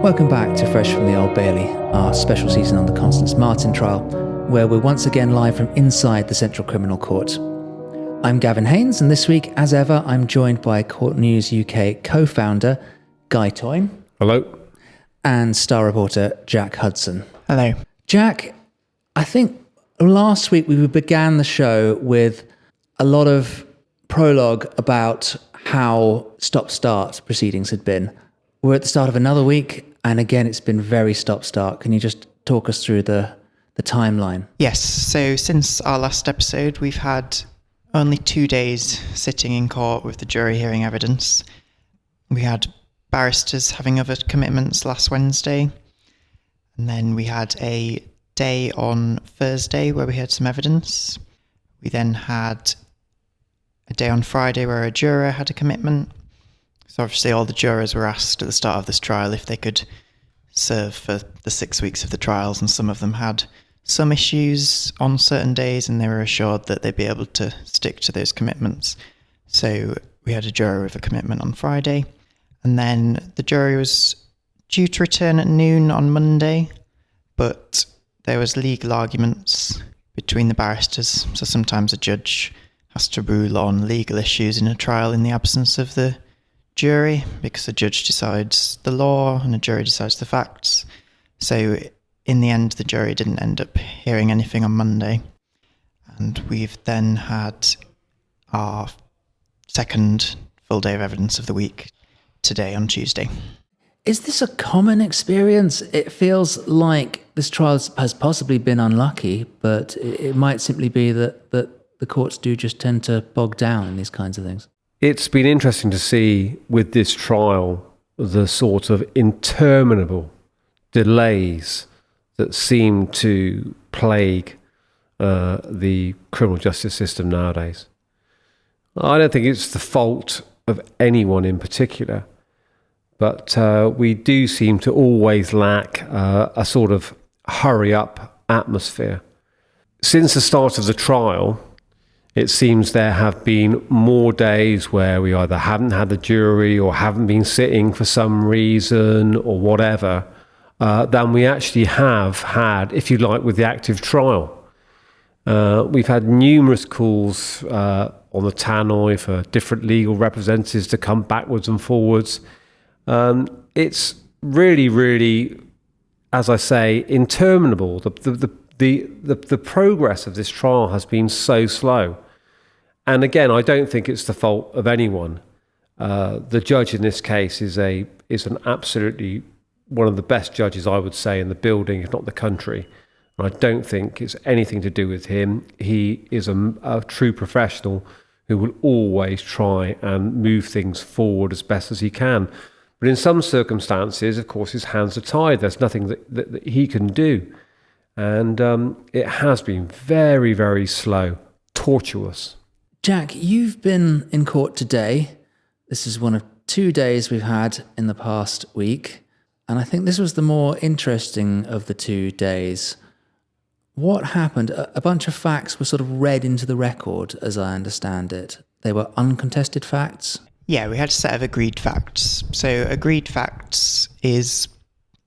Welcome back to Fresh from the Old Bailey, our special season on the Constance Marten trial, where we're once again live from inside the Central Criminal Court. I'm Gavin Haynes, and this week, as ever, I'm joined by Court News UK co-founder Guy Toyne. Hello. And star reporter Jack Hudson. Hello. Jack, I think last week we began the show with a lot of prologue about how stop-start proceedings had been. We're at the start of another week, and again, it's been very stop-start. Can you just talk us through the timeline? Yes, so since our last episode, we've had only 2 days sitting in court with the jury hearing evidence. We had barristers having other commitments last Wednesday, and then we had a day on Thursday where we had some evidence. We then had a day on Friday where a juror had a commitment. So obviously all the jurors were asked at the start of this trial if they could serve for the 6 weeks of the trials, and some of them had some issues on certain days and they were assured that they'd be able to stick to those commitments. So we had a juror with a commitment on Friday, and then the jury was due to return at noon on Monday, but there was legal arguments between the barristers. So sometimes a judge has to rule on legal issues in a trial in the absence of the jury, because the judge decides the law and the jury decides the facts. So in the end, the jury didn't end up hearing anything on Monday. And we've then had our second full day of evidence of the week today on Tuesday. Is this a common experience? It feels like this trial has possibly been unlucky, but it might simply be that the courts do just tend to bog down in these kinds of things. It's been interesting to see with this trial the sort of interminable delays that seem to plague the criminal justice system nowadays. I don't think it's the fault of anyone in particular, but we do seem to always lack a sort of hurry-up atmosphere. Since the start of the trial, it seems there have been more days where we either haven't had the jury or haven't been sitting for some reason or whatever, than we actually have had, if you like, with the active trial. We've had numerous calls on the tannoy for different legal representatives to come backwards and forwards. It's really, really, as I say, interminable. The progress of this trial has been so slow. And again, I don't think it's the fault of anyone. The judge in this case is an absolutely one of the best judges, I would say, in the building, if not the country. And I don't think it's anything to do with him. He is a true professional who will always try and move things forward as best as he can. But in some circumstances, of course, his hands are tied. There's nothing that he can do. And it has been very, very slow, tortuous. Jack, you've been in court today. This is one of 2 days we've had in the past week, and I think this was the more interesting of the 2 days. What happened? A bunch of facts were sort of read into the record, as I understand it. They were uncontested facts? Yeah, we had a set of agreed facts. So agreed facts is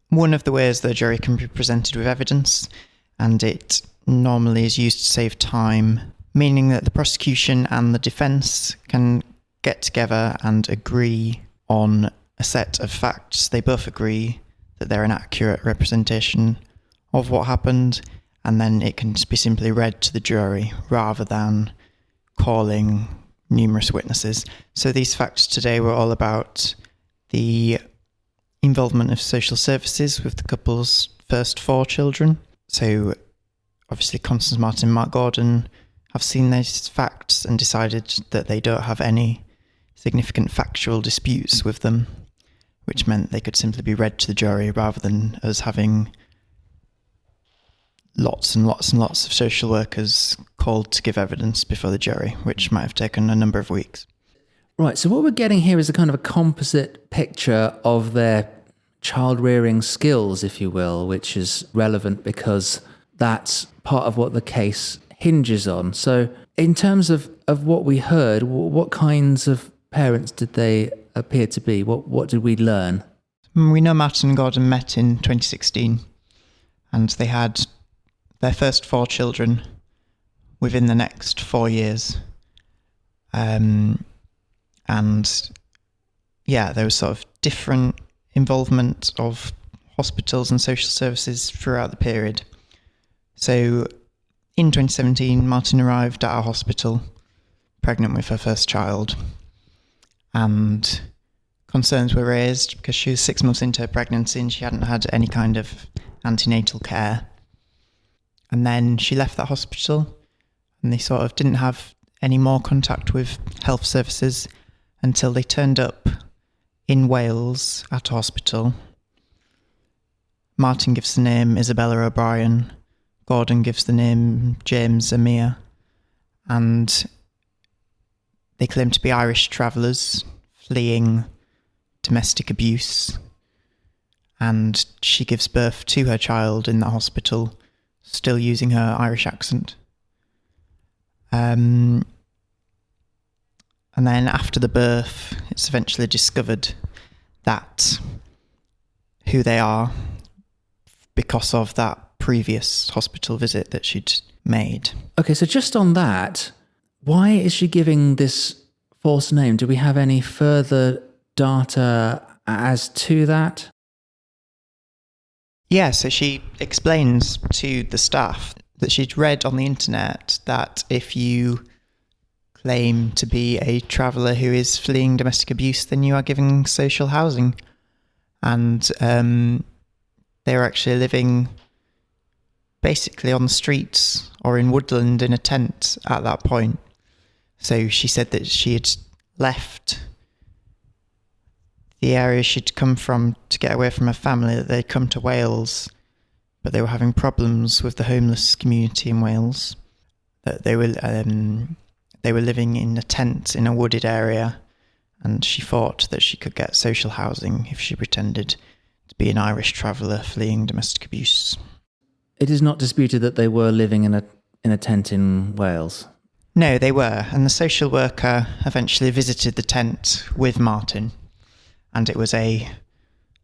one of the ways the jury can be presented with evidence, and it normally is used to save time, meaning that the prosecution and the defence can get together and agree on a set of facts. They both agree that they're an accurate representation of what happened, and then it can just be simply read to the jury rather than calling numerous witnesses. So these facts today were all about the involvement of social services with the couple's first 4 children. So obviously Constance Marten and Mark Gordon have seen these facts and decided that they don't have any significant factual disputes with them, which meant they could simply be read to the jury rather than us having lots and lots and lots of social workers called to give evidence before the jury, which might have taken a number of weeks. Right, so what we're getting here is a kind of a composite picture of their child-rearing skills, if you will, which is relevant because that's part of what the case hinges on. So in terms of what we heard, what kinds of parents did they appear to be? What did we learn? We know Martin and Gordon met in 2016, and they had their first 4 children within the next 4 years. And yeah, there was sort of different involvement of hospitals and social services throughout the period. So in 2017, Martin arrived at our hospital, pregnant with her first child, and concerns were raised because she was 6 months into her pregnancy and she hadn't had any kind of antenatal care. And then she left that hospital and they sort of didn't have any more contact with health services until they turned up in Wales at a hospital. Martin gives the name Isabella O'Brien, Gordon gives the name James Amir, and they claim to be Irish travellers fleeing domestic abuse, and she gives birth to her child in that hospital, still using her Irish accent. And then after the birth, it's eventually discovered that who they are because of that previous hospital visit that she'd made. Okay, so just on that, why is she giving this false name? Do we have any further data as to that? Yeah, so she explains to the staff that she'd read on the internet that if you claim to be a traveller who is fleeing domestic abuse, then you are giving social housing. And they were actually living basically on the streets or in woodland in a tent at that point. So she said that she had left the area she'd come from to get away from her family, that they'd come to Wales, but they were having problems with the homeless community in Wales, that they were living in a tent in a wooded area, and she thought that she could get social housing if she pretended to be an Irish traveller fleeing domestic abuse. It is not disputed that they were living in a tent in Wales. No, they were, and the social worker eventually visited the tent with Martin, and it was a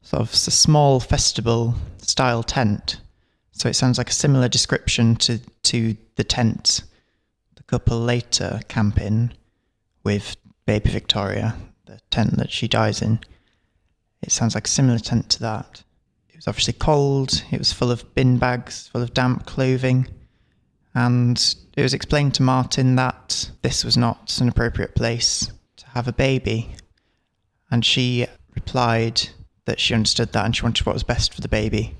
sort of a small festival-style tent. So it sounds like a similar description to the tent the couple later camp in with baby Victoria, the tent that she dies in. It sounds like a similar tent to that. It was obviously cold, it was full of bin bags, full of damp clothing, and it was explained to Martin that this was not an appropriate place to have a baby. And she replied that she understood that and she wanted what was best for the baby,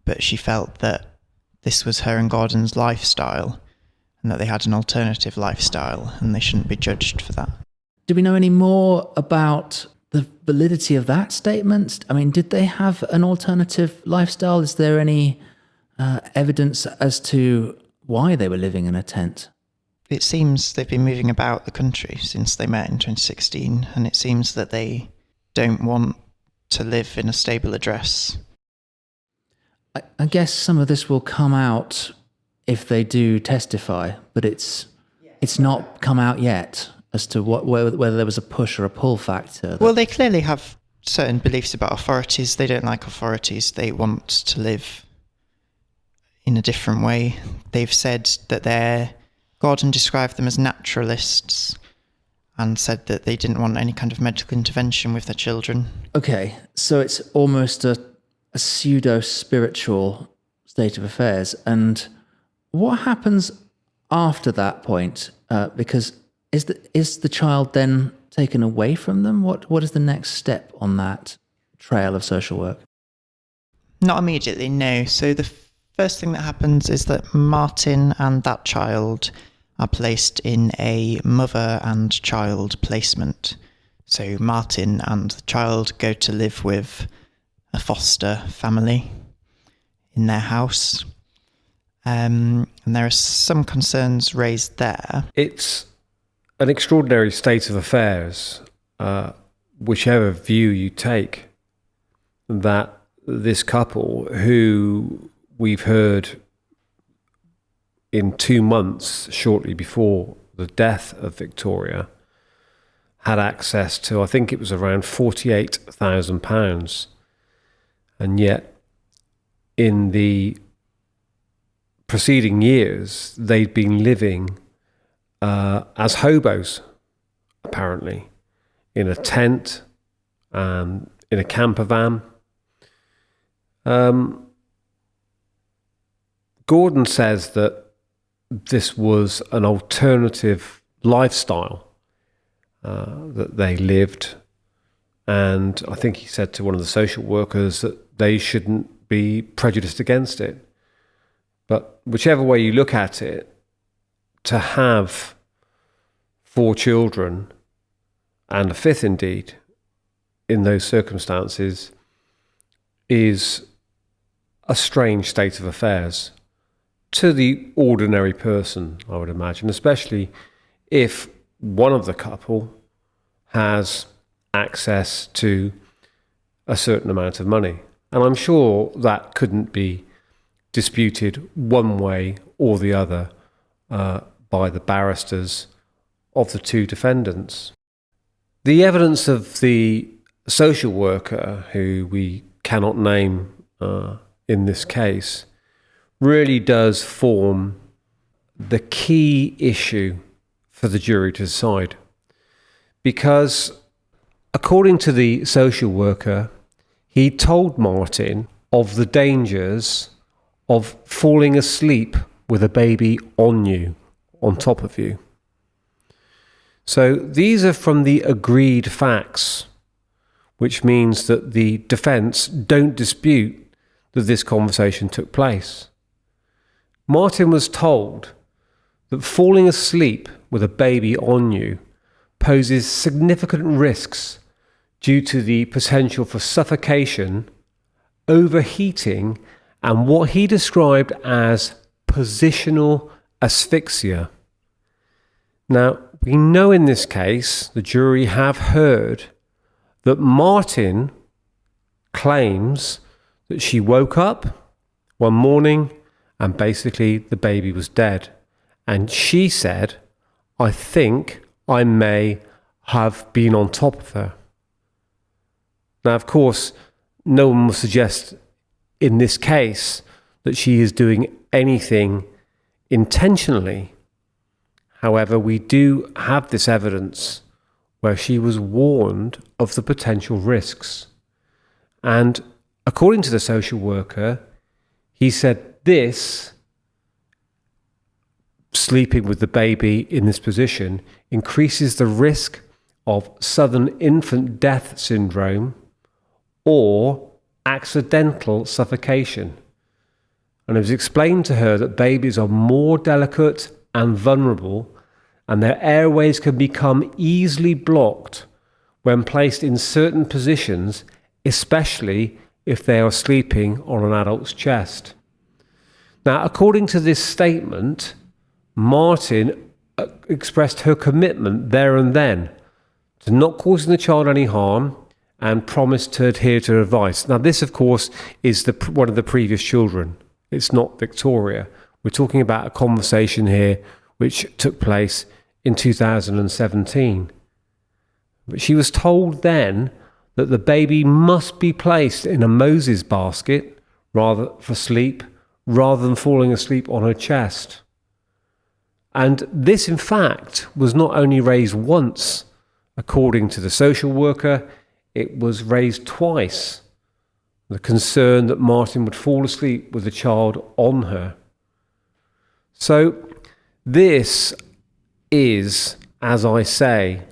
but she felt that this was her and Gordon's lifestyle and that they had an alternative lifestyle and they shouldn't be judged for that. Do we know any more about the validity of that statement? I mean, did they have an alternative lifestyle? Is there any evidence as to why they were living in a tent? It seems they've been moving about the country since they met in 2016, and it seems that they don't want to live in a stable address. I guess some of this will come out if they do testify, but it's not come out yet as to whether there was a push or a pull factor. Well, they clearly have certain beliefs about authorities. They don't like authorities. They want to live in a different way. They've said that Gordon described them as naturalists and said that they didn't want any kind of medical intervention with their children. Okay, so it's almost a pseudo-spiritual state of affairs. And what happens after that point? Because is the child then taken away from them? What is the next step on that trail of social work? Not immediately, no. So the first thing that happens is that Martin and that child are placed in a mother and child placement. So Martin and the child go to live with a foster family in their house. And there are some concerns raised there. It's an extraordinary state of affairs, whichever view you take, that this couple, who we've heard in 2 months shortly before the death of Victoria, had access to, I think it was around £48,000 And yet, in the preceding years, they'd been living as hobos, apparently, in a tent, in a camper van. Gordon says that this was an alternative lifestyle that they lived. And I think he said to one of the social workers that they shouldn't be prejudiced against it. But whichever way you look at it, to have 4 children, and a 5th indeed, in those circumstances, is a strange state of affairs to the ordinary person, I would imagine, especially if one of the couple has access to a certain amount of money. And I'm sure that couldn't be disputed one way or the other by the barristers of the 2 defendants. The evidence of the social worker, who we cannot name in this case, really does form the key issue for the jury to decide. Because according to the social worker, he told Martin of the dangers of falling asleep with a baby on you, on top of you. So these are from the agreed facts, which means that the defence don't dispute that this conversation took place. Martin was told that falling asleep with a baby on you poses significant risks due to the potential for suffocation, overheating, and what he described as positional asphyxia. Now, we know in this case, the jury have heard that Martin claims that she woke up one morning and basically the baby was dead. And she said, "I think I may have been on top of her." Now, of course, no one will suggest in this case that she is doing anything intentionally. However, we do have this evidence where she was warned of the potential risks. And according to the social worker, he said this, sleeping with the baby in this position, increases the risk of sudden infant death syndrome or accidental suffocation. And it was explained to her that babies are more delicate and vulnerable, and their airways can become easily blocked when placed in certain positions, especially if they are sleeping on an adult's chest. Now, according to this statement, Martin expressed her commitment there and then to not causing the child any harm and promised to adhere to her advice. Now, this, of course, is one of the previous children. It's not Victoria. We're talking about a conversation here which took place in 2017. But she was told then that the baby must be placed in a Moses basket for sleep, rather than falling asleep on her chest. And this, in fact, was not only raised once, according to the social worker, it was raised twice. The concern that Martin would fall asleep with the child on her. So this is, as I say,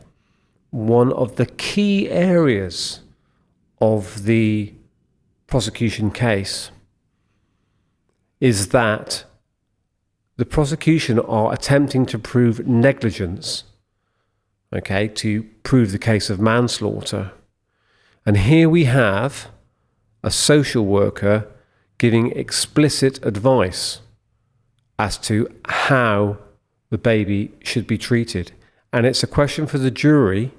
one of the key areas of the prosecution case, is that the prosecution are attempting to prove negligence, to prove the case of manslaughter. And here we have a social worker giving explicit advice as to how the baby should be treated. And it's a question for the jury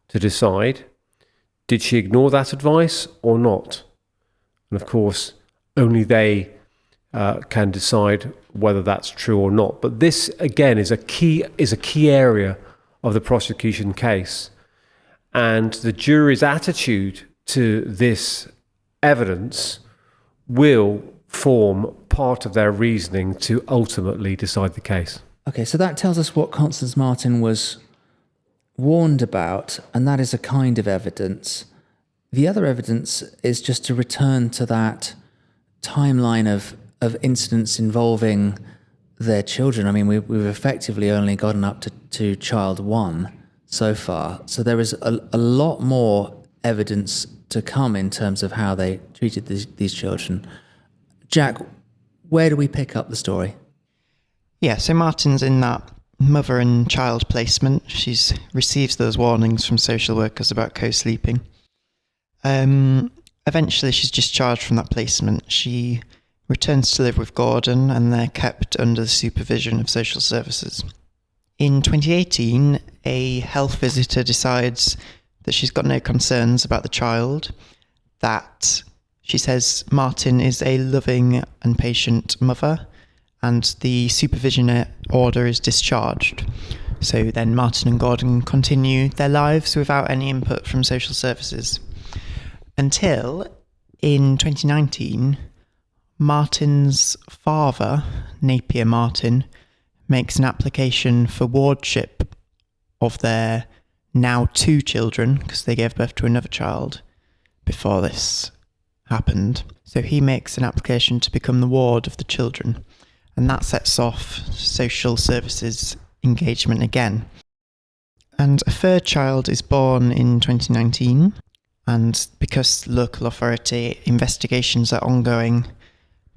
to decide, did she ignore that advice or not? And of course, only they can decide whether that's true or not. But this, again, is a key area of the prosecution case. And the jury's attitude to this evidence will form part of their reasoning to ultimately decide the case. Okay, so that tells us what Constance Marten was warned about, and that is a kind of evidence. The other evidence is just to return to that timeline of incidents involving their children. I mean, we've effectively only gotten up to child 1 so far. So there is a lot more evidence to come in terms of how they treated these children. Jack, where do we pick up the story? Yeah, so Martin's in that mother and child placement. She receives those warnings from social workers about co-sleeping. Eventually, she's discharged from that placement. She returns to live with Gordon, and they're kept under the supervision of social services. In 2018, a health visitor decides that she's got no concerns about the child, that she says Marten is a loving and patient mother, and the supervision order is discharged. So then Marten and Gordon continue their lives without any input from social services. Until, in 2019, Martin's father, Napier Marten, makes an application for wardship of their now 2 children, because they gave birth to another child before this happened. So he makes an application to become the ward of the children, and that sets off social services engagement again. And a third child is born in 2019, and because local authority investigations are ongoing,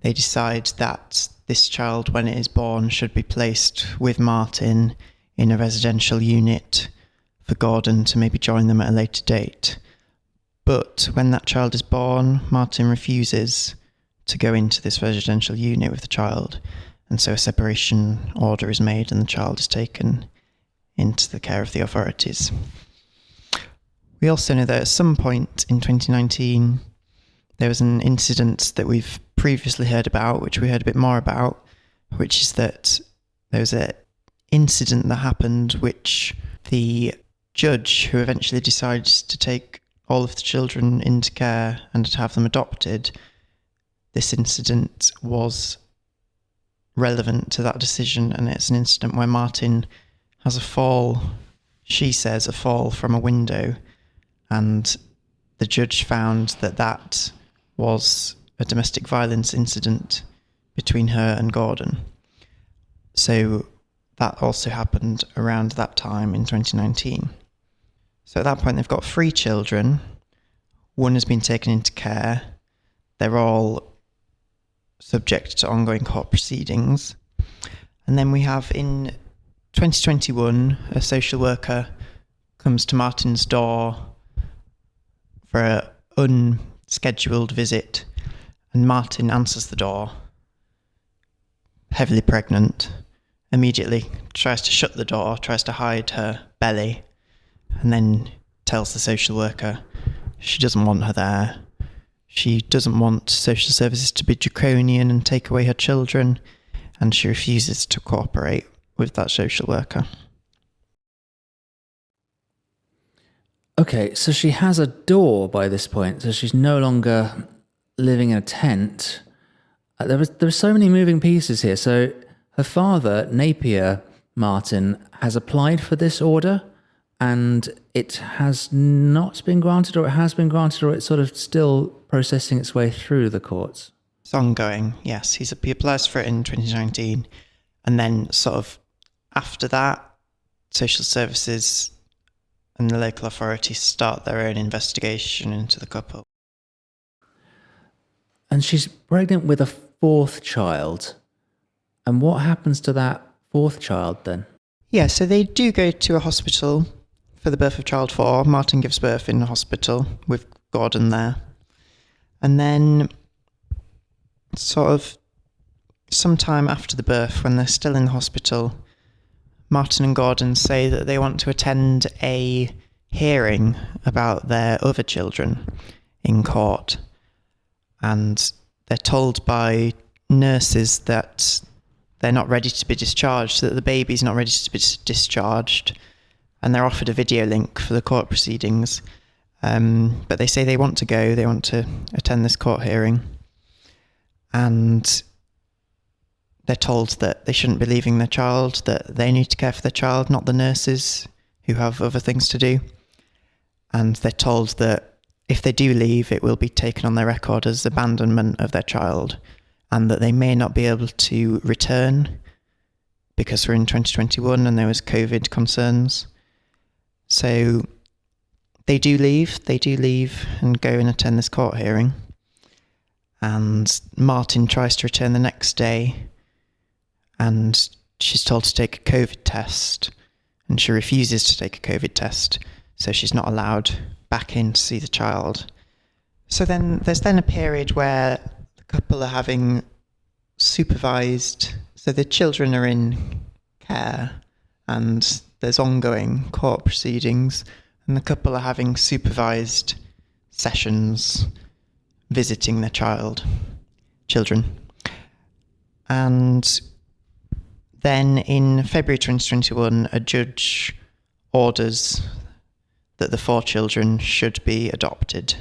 they decide that this child, when it is born, should be placed with Marten in a residential unit for Gordon to maybe join them at a later date. But when that child is born, Marten refuses to go into this residential unit with the child, and so a separation order is made and the child is taken into the care of the authorities. We also know that at some point in 2019, there was an incident that we've previously heard about, which we heard a bit more about, which is that there was an incident that happened which the judge, who eventually decided to take all of the children into care and to have them adopted, this incident was relevant to that decision, and it's an incident where Marten has a fall, she says a fall from a window, and the judge found that that was a domestic violence incident between her and Gordon. So that also happened around that time in 2019. So at that point, they've got 3 children. 1 has been taken into care. They're all subject to ongoing court proceedings. And then we have in 2021, a social worker comes to Martin's door for an unscheduled visit, and Marten answers the door, heavily pregnant, immediately tries to shut the door, tries to hide her belly, and then tells the social worker she doesn't want her there. She doesn't want social services to be draconian and take away her children, and she refuses to cooperate with that social worker. Okay, so she has a door by this point, so she's no longer living in a tent. There were so many moving pieces here. So her father, Napier Marten, has applied for this order, and it has not been granted, or it has been granted, or it's sort of still processing its way through the courts. It's ongoing, yes. He applies for it in 2019, and then sort of after that, social services and the local authorities start their own investigation into the couple. And she's pregnant with a 4th child. And what happens to that 4th child then? Yeah, so they do go to a hospital for the birth of child 4. Marten gives birth in the hospital with Gordon there. And then sort of sometime after the birth, when they're still in the hospital, Marten and Gordon say that they want to attend a hearing about their other children in court. And they're told by nurses that they're not ready to be discharged, that the baby's not ready to be discharged. And they're offered a video link for the court proceedings. But they say they want to go, they want to attend this court hearing. And they're told that they shouldn't be leaving their child, that they need to care for their child, not the nurses who have other things to do. And they're told that if they do leave, it will be taken on their record as abandonment of their child, and that they may not be able to return because we're in 2021 and there was COVID concerns. So they do leave and go and attend this court hearing. And Martin tries to return the next day, and she's told to take a COVID test, and she refuses to take a COVID test, so she's not allowed back in to see the child. So then there's a period where the couple are having supervised, so the children are in care and there's ongoing court proceedings, and the couple are having supervised sessions visiting their children. And then in February 2021, a judge orders that the 4 children should be adopted.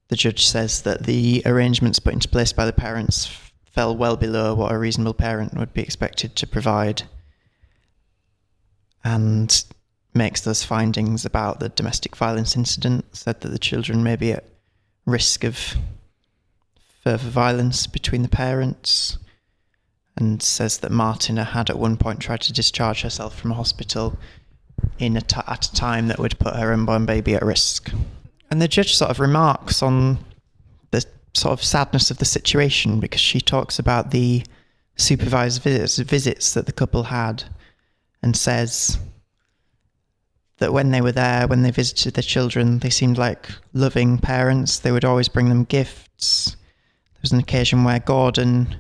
The judge says that the arrangements put into place by the parents fell well below what a reasonable parent would be expected to provide, and makes those findings about the domestic violence incident, said that the children may be at risk of further violence between the parents, and says that Martina had at one point tried to discharge herself from a hospital at a time that would put her unborn baby at risk. And the judge sort of remarks on the sort of sadness of the situation, because she talks about the supervised visits that the couple had, and says that when they were there, when they visited their children, they seemed like loving parents. They would always bring them gifts. There was an occasion where Gordon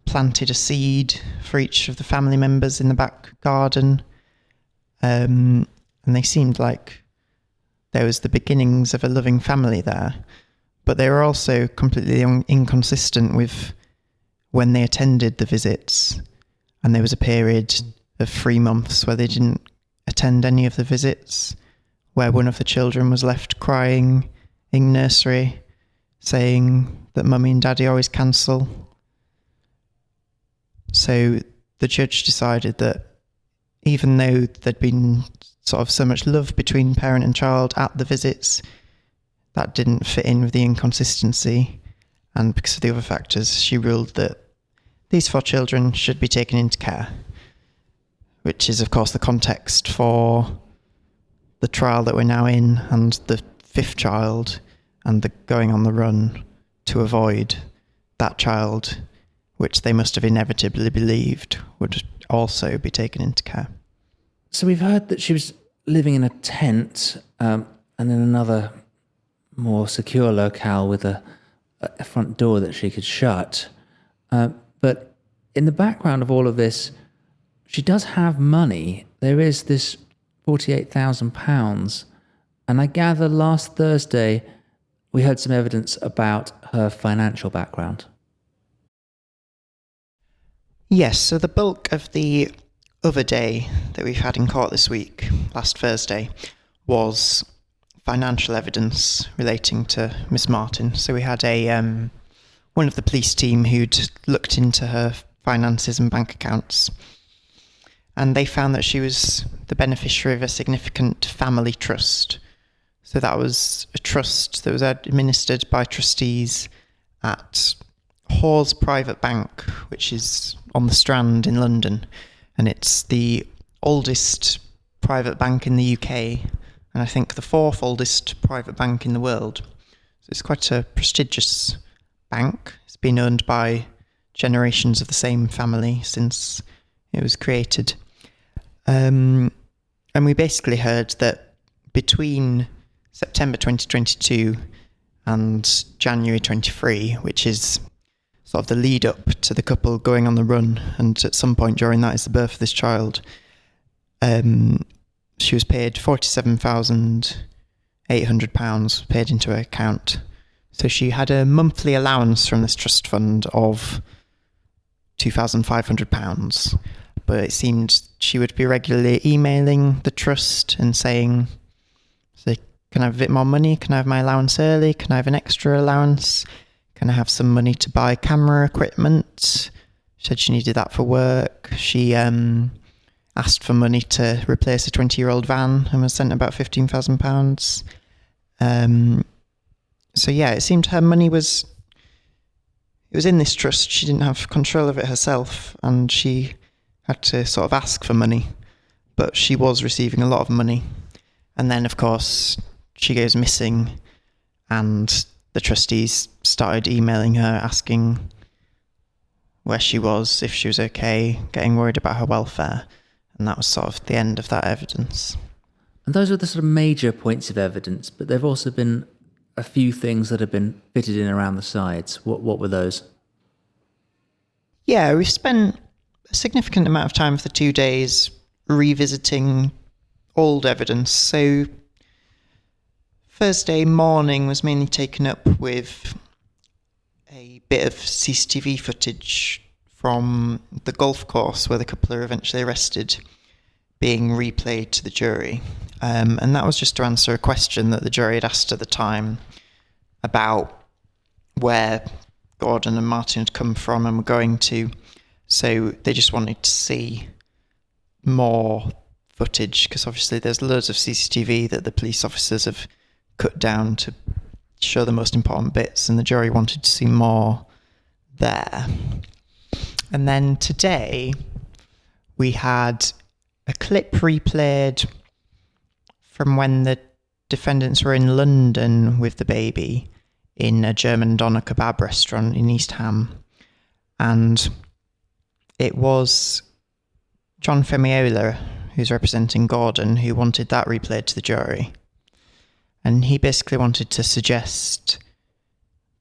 planted a seed for each of the family members in the back garden. And they seemed like there was the beginnings of a loving family there. But they were also completely inconsistent with when they attended the visits. And there was a period of 3 months where they didn't attend any of the visits, where one of the children was left crying in nursery, saying that mummy and daddy always cancel. So the judge decided that even though there'd been sort of so much love between parent and child at the visits, that didn't fit in with the inconsistency. And because of the other factors, she ruled that these 4 children should be taken into care, which is, of course, the context for the trial that we're now in, and the 5th child, and the going on the run to avoid that child, which they must have inevitably believed would also be taken into care. So we've heard that she was living in a tent and in another more secure locale with a front door that she could shut. But in the background of all of this, she does have money. There is this £48,000. And I gather last Thursday we heard some evidence about her financial background. Yes, so the bulk of the other day that we've had in court this week, last Thursday, was financial evidence relating to Miss Marten. So we had one of the police team who'd looked into her finances and bank accounts, and they found that she was the beneficiary of a significant family trust. So that was a trust that was administered by trustees at Hawes Private Bank, which is on the Strand in London, and it's the oldest private bank in the UK, and I think the 4th oldest private bank in the world. So it's quite a prestigious bank. It's been owned by generations of the same family since it was created. And we basically heard that between September 2022 and January 23, which is sort of the lead up to the couple going on the run, and at some point during that is the birth of this child, she was paid £47,800 paid into her account. So she had a monthly allowance from this trust fund of £2,500, but it seemed she would be regularly emailing the trust and saying, so can I have a bit more money? Can I have my allowance early? Can I have an extra allowance? Can I have some money to buy camera equipment? She said she needed that for work. She asked for money to replace a 20-year-old van and was sent about £15,000. So yeah, it seemed her money was in this trust. She didn't have control of it herself, and she had to sort of ask for money, but she was receiving a lot of money. And then, of course, she goes missing, and the trustees started emailing her, asking where she was, if she was okay, getting worried about her welfare. And that was sort of the end of that evidence. And those are the sort of major points of evidence, but there have also been a few things that have been fitted in around the sides. What were those? Yeah, we've spent a significant amount of time for the 2 days revisiting old evidence. So Thursday morning was mainly taken up with a bit of CCTV footage from the golf course where the couple are eventually arrested being replayed to the jury. And that was just to answer a question that the jury had asked at the time about where Gordon and Martin had come from and were going to. So they just wanted to see more footage, because obviously there's loads of CCTV that the police officers have cut down to show the most important bits, and the jury wanted to see more there. And then today we had a clip replayed from when the defendants were in London with the baby in a German doner kebab restaurant in East Ham. And it was John Femiola, who's representing Gordon, who wanted that replayed to the jury. And he basically wanted to suggest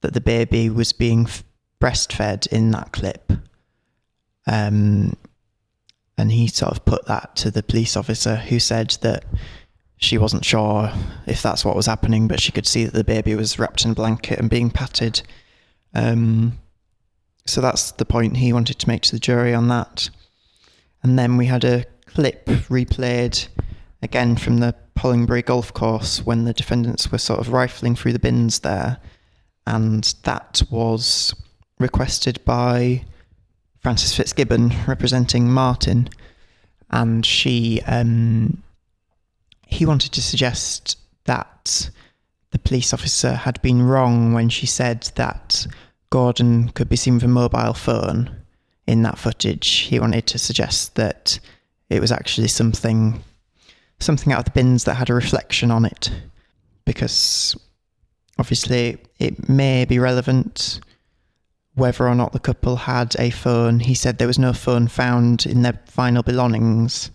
that the baby was being breastfed in that clip. And he sort of put that to the police officer, who said that she wasn't sure if that's what was happening, but she could see that the baby was wrapped in a blanket and being patted. So that's the point he wanted to make to the jury on that. And then we had a clip replayed again from the Hollingbury golf course when the defendants were sort of rifling through the bins there. And that was requested by Frances Fitzgibbon, representing Martin. And he wanted to suggest that the police officer had been wrong when she said that Gordon could be seen with a mobile phone in that footage. He wanted to suggest that it was actually something out of the bins that had a reflection on it, because obviously it may be relevant whether or not the couple had a phone. He said there was no phone found in their final belongings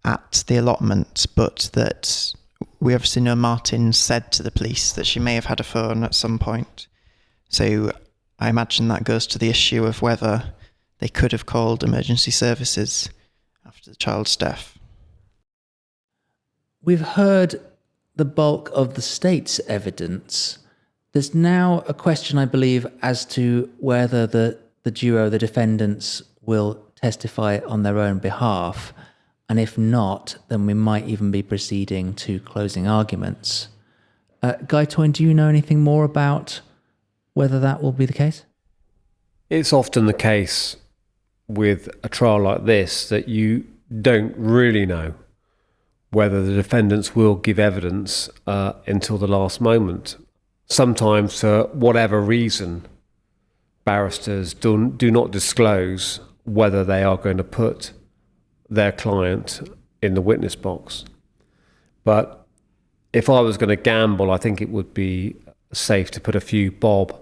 at the allotment, but that we obviously know Martin said to the police that she may have had a phone at some point. So I imagine that goes to the issue of whether they could have called emergency services after the child's death. We've heard the bulk of the state's evidence. There's now a question, I believe, as to whether the duo, the defendants, will testify on their own behalf. And if not, then we might even be proceeding to closing arguments. Guy Toyne, do you know anything more about whether that will be the case? It's often the case with a trial like this that you don't really know whether the defendants will give evidence until the last moment. Sometimes, for whatever reason, barristers do not disclose whether they are going to put their client in the witness box. But if I was going to gamble, I think it would be safe to put a few bob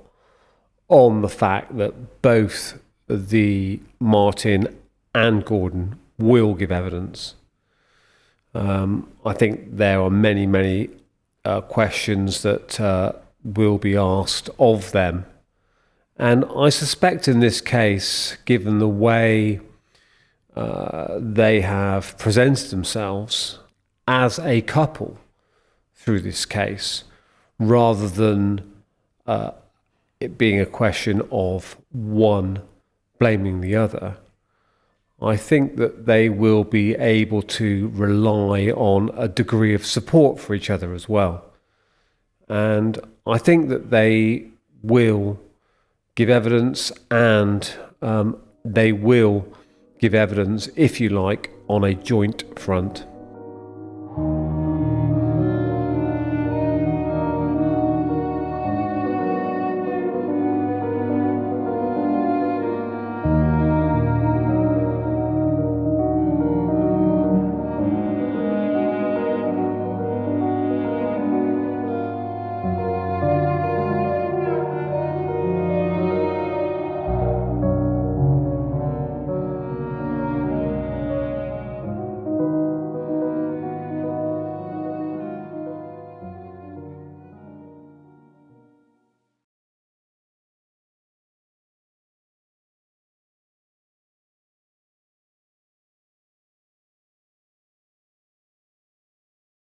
on the fact that both the Martin and Gordon will give evidence. I think there are many questions that will be asked of them. And I suspect in this case, given the way they have presented themselves as a couple through this case, rather than it being a question of one blaming the other, I think that they will be able to rely on a degree of support for each other as well. And I think that they will give evidence, and they will give evidence, if you like, on a joint front.